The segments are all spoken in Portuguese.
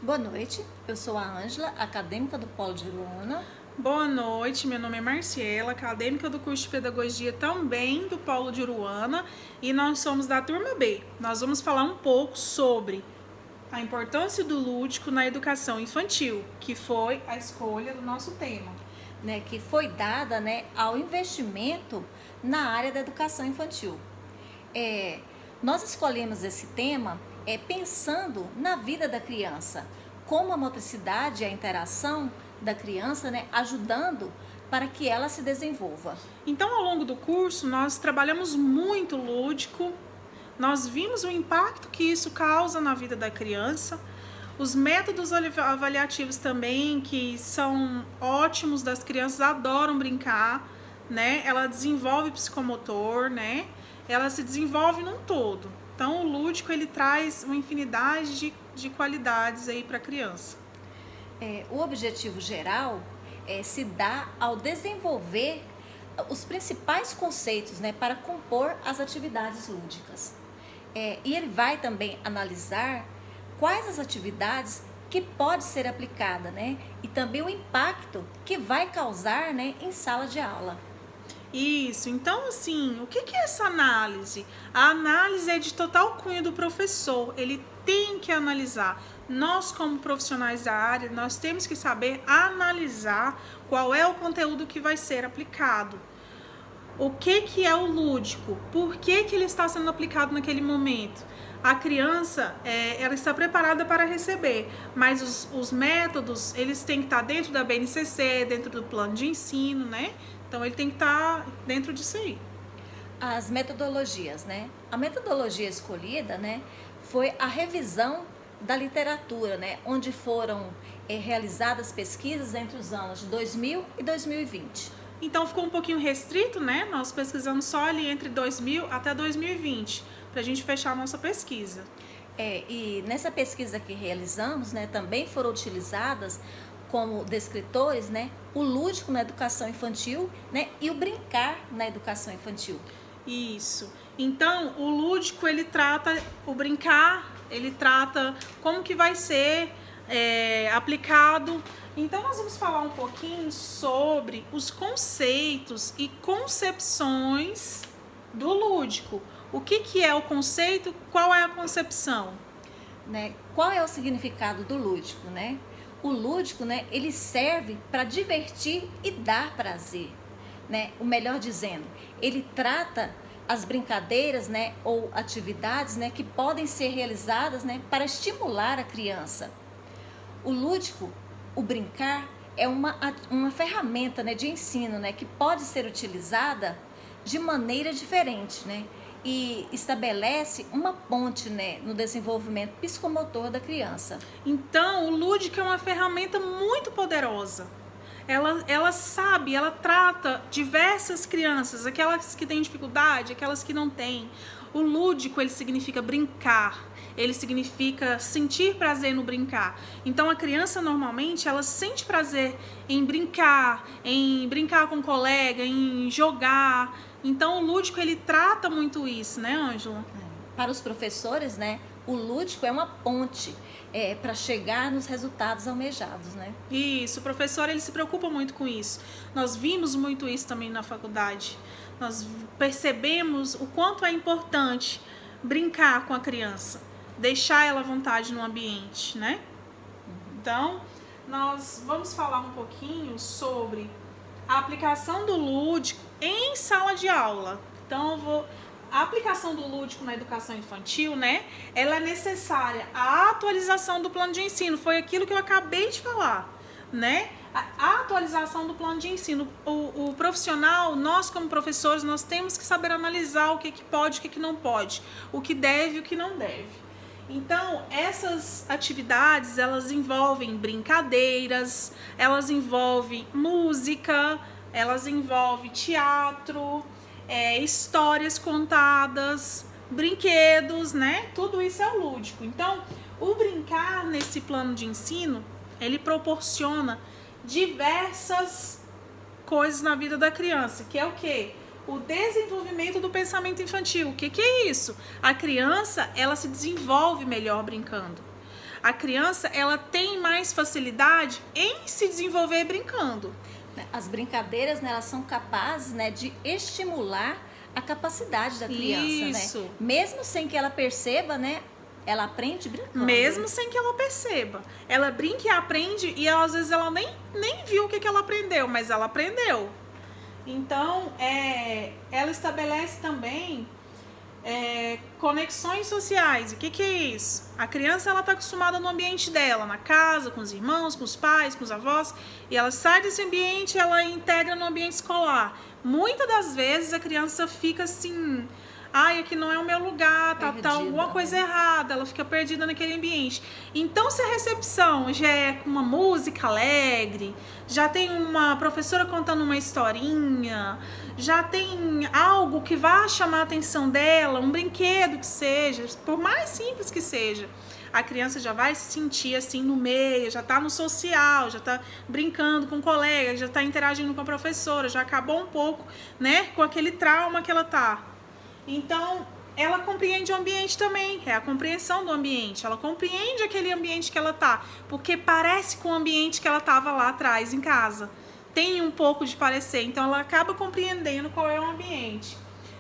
Boa noite, eu sou a Ângela, acadêmica do Polo de Uruana. Boa noite, meu nome é Marciela, acadêmica do curso de Pedagogia também do Polo de Uruana, e nós somos da turma B. Nós vamos falar um pouco sobre a importância do lúdico na educação infantil, que foi a escolha do nosso tema. Que foi dada ao investimento na área da educação infantil. Nós escolhemos esse tema pensando na vida da criança, como a motricidade e a interação da criança, ajudando para que ela se desenvolva. Então, ao longo do curso, nós trabalhamos muito lúdico, nós vimos o impacto que isso causa na vida da criança, os métodos avaliativos também, que são ótimos, das crianças adoram brincar, né? Ela desenvolve psicomotor, né? Ela se desenvolve num todo. Então, o lúdico, ele traz uma infinidade de qualidades aí para a criança. O objetivo geral se dá ao desenvolver os principais conceitos para compor as atividades lúdicas. E ele vai também analisar quais as atividades que pode ser aplicada, e também o impacto que vai causar em sala de aula. Isso, então assim, o que é essa análise? A análise é de total cunho do professor, ele tem que analisar. Nós, como profissionais da área, nós temos que saber analisar qual é o conteúdo que vai ser aplicado. O que é o lúdico? Por que ele está sendo aplicado naquele momento? A criança, ela está preparada para receber, mas os métodos, eles têm que estar dentro da BNCC, dentro do plano de ensino, né? Então, ele tem que estar dentro disso aí. As metodologias, A metodologia escolhida, foi a revisão da literatura, onde foram realizadas pesquisas entre os anos de 2000 e 2020. Então, ficou um pouquinho restrito, né? Nós pesquisamos só ali entre 2000 até 2020, para a gente fechar a nossa pesquisa. E nessa pesquisa que realizamos, também foram utilizadas como descritores, o lúdico na educação infantil, e o brincar na educação infantil. Isso. Então, o lúdico, ele trata o brincar, ele trata como que vai ser aplicado. Então, nós vamos falar um pouquinho sobre os conceitos e concepções do lúdico. O que é o conceito? Qual é a concepção? Qual é o significado do lúdico, O lúdico, ele serve para divertir e dar prazer, O melhor dizendo, ele trata as brincadeiras, ou atividades, que podem ser realizadas, para estimular a criança. O lúdico, o brincar, é uma ferramenta, de ensino, que pode ser utilizada de maneira diferente, e estabelece uma ponte, no desenvolvimento psicomotor da criança. Então, o lúdico é uma ferramenta muito poderosa. Ela sabe, ela trata diversas crianças, aquelas que têm dificuldade, aquelas que não têm. O lúdico, ele significa brincar, ele significa sentir prazer no brincar. Então, a criança, normalmente, ela sente prazer em brincar com um colega, em jogar. Então, o lúdico, ele trata muito isso, né, Ângela? Para os professores, o lúdico é uma ponte para chegar nos resultados almejados, Isso, o professor, ele se preocupa muito com isso. Nós vimos muito isso também na faculdade. Nós percebemos o quanto é importante brincar com a criança, deixar ela à vontade no ambiente, né? Então, nós vamos falar um pouquinho sobre a aplicação do lúdico em sala de aula. Então, a aplicação do lúdico na educação infantil, ela é necessária. A atualização do plano de ensino, foi aquilo que eu acabei de falar, A atualização do plano de ensino. O profissional, nós como professores, nós temos que saber analisar o que pode, o que não pode, o que deve e o que não deve. Então, essas atividades, elas envolvem brincadeiras, elas envolvem música, elas envolvem teatro, histórias contadas, brinquedos, Tudo isso é o lúdico. Então, o brincar nesse plano de ensino, ele proporciona diversas coisas na vida da criança, que é o quê? O desenvolvimento do pensamento infantil. O que é isso? A criança, ela se desenvolve melhor brincando. A criança, ela tem mais facilidade em se desenvolver brincando. As brincadeiras, né, elas são capazes, né, de estimular a capacidade da criança, Isso. né? Mesmo sem que ela perceba, né, ela aprende brincando. Mesmo sem que ela perceba. Ela brinca e aprende e às vezes ela nem viu o que ela aprendeu, mas ela aprendeu. Então, ela estabelece também conexões sociais. O que é isso? A criança ela está acostumada no ambiente dela, na casa, com os irmãos, com os pais, com os avós, e ela sai desse ambiente, ela integra no ambiente escolar. Muitas das vezes a criança fica assim, ai, aqui não é o meu lugar, tá alguma coisa errada, ela fica perdida naquele ambiente. Então, se a recepção já é com uma música alegre, já tem uma professora contando uma historinha, já tem algo que vá chamar a atenção dela, um brinquedo que seja, por mais simples que seja, a criança já vai se sentir assim no meio, já tá no social, já tá brincando com o colega, já tá interagindo com a professora, já acabou um pouco, né, com aquele trauma que ela tá. Então, ela compreende o ambiente também, é a compreensão do ambiente. Ela compreende aquele ambiente que ela tá, porque parece com o ambiente que ela tava lá atrás, em casa. Tem um pouco de parecer, então ela acaba compreendendo qual é o ambiente.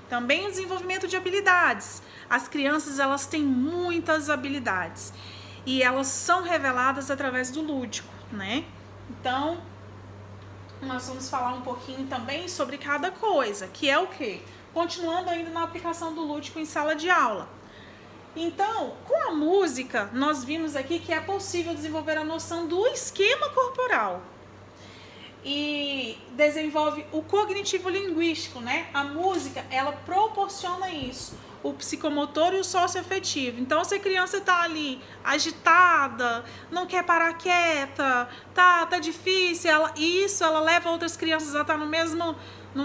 Também o desenvolvimento de habilidades. As crianças, elas têm muitas habilidades e elas são reveladas através do lúdico, né? Então, nós vamos falar um pouquinho também sobre cada coisa, que é o quê? Continuando ainda na aplicação do lúdico em sala de aula. Então, com a música, nós vimos aqui que é possível desenvolver a noção do esquema corporal e desenvolve o cognitivo linguístico, né? A música, ela proporciona isso, o psicomotor e o socioafetivo. Então, se a criança tá ali agitada, não quer parar quieta, tá difícil, ela leva outras crianças a estar no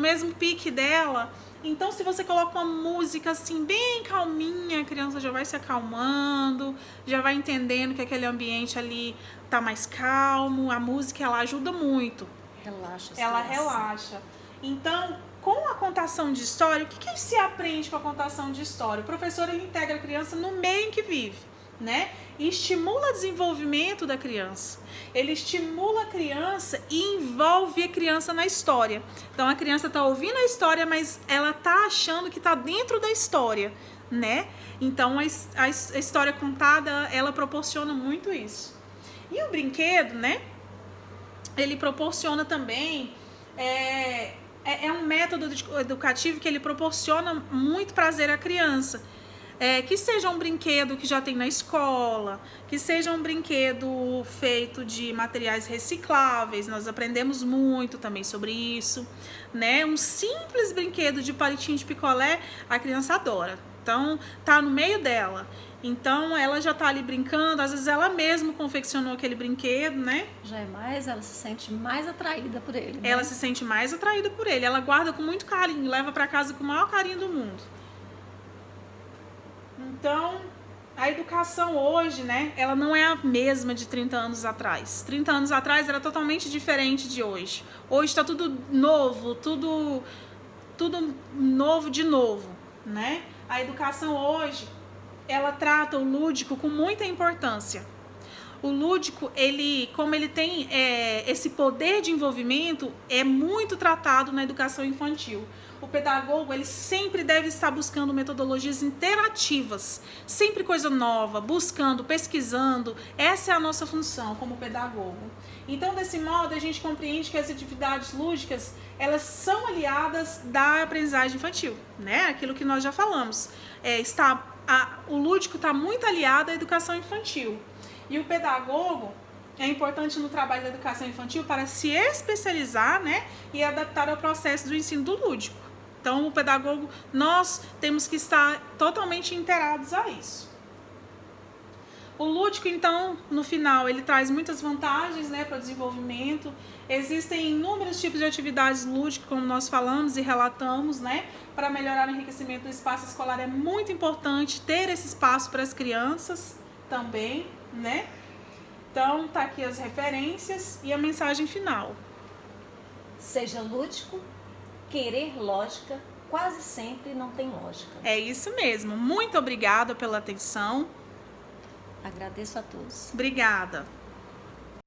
mesmo pique dela. Então, se você coloca uma música assim, bem calminha, a criança já vai se acalmando, já vai entendendo que aquele ambiente ali tá mais calmo. A música, ela ajuda muito. Relaxa. Ela relaxa. Então, com a contação de história, o que se aprende com a contação de história? O professor, ele integra a criança no meio em que vive, né? E estimula o desenvolvimento da criança. Ele estimula a criança e envolve a criança na história. Então, a criança está ouvindo a história, mas ela está achando que está dentro da história, né? Então, a história contada, ela proporciona muito isso. E o brinquedo, né? Ele proporciona também... É um método educativo que ele proporciona muito prazer à criança. Que seja um brinquedo que já tem na escola, que seja um brinquedo feito de materiais recicláveis, nós aprendemos muito também sobre isso, né? Um simples brinquedo de palitinho de picolé, a criança adora. Então, tá no meio dela. Então, ela já tá ali brincando, às vezes ela mesma confeccionou aquele brinquedo, né? Ela se sente mais atraída por ele, né? Ela se sente mais atraída por ele, ela guarda com muito carinho, leva para casa com o maior carinho do mundo. Então, a educação hoje, né, ela não é a mesma de 30 anos atrás. 30 anos atrás era totalmente diferente de hoje. Hoje está tudo novo, tudo novo de novo, né? A educação hoje, ela trata o lúdico com muita importância. O lúdico, como ele tem esse poder de envolvimento, é muito tratado na educação infantil. O pedagogo, ele sempre deve estar buscando metodologias interativas, sempre coisa nova, buscando, pesquisando. Essa é a nossa função como pedagogo. Então, desse modo, a gente compreende que as atividades lúdicas, elas são aliadas da aprendizagem infantil, né? Aquilo que nós já falamos. O lúdico está muito aliado à educação infantil. E o pedagogo é importante no trabalho da educação infantil para se especializar, né, e adaptar ao processo do ensino do lúdico. Então, o pedagogo, nós temos que estar totalmente inteirados a isso. O lúdico, então, no final, ele traz muitas vantagens, né, para o desenvolvimento. Existem inúmeros tipos de atividades lúdicas, como nós falamos e relatamos, né, para melhorar o enriquecimento do espaço escolar. É muito importante ter esse espaço para as crianças também, né? Então, tá aqui as referências e a mensagem final. Seja lúdico, querer lógica, quase sempre não tem lógica. É isso mesmo. Muito obrigada pela atenção. Agradeço a todos. Obrigada.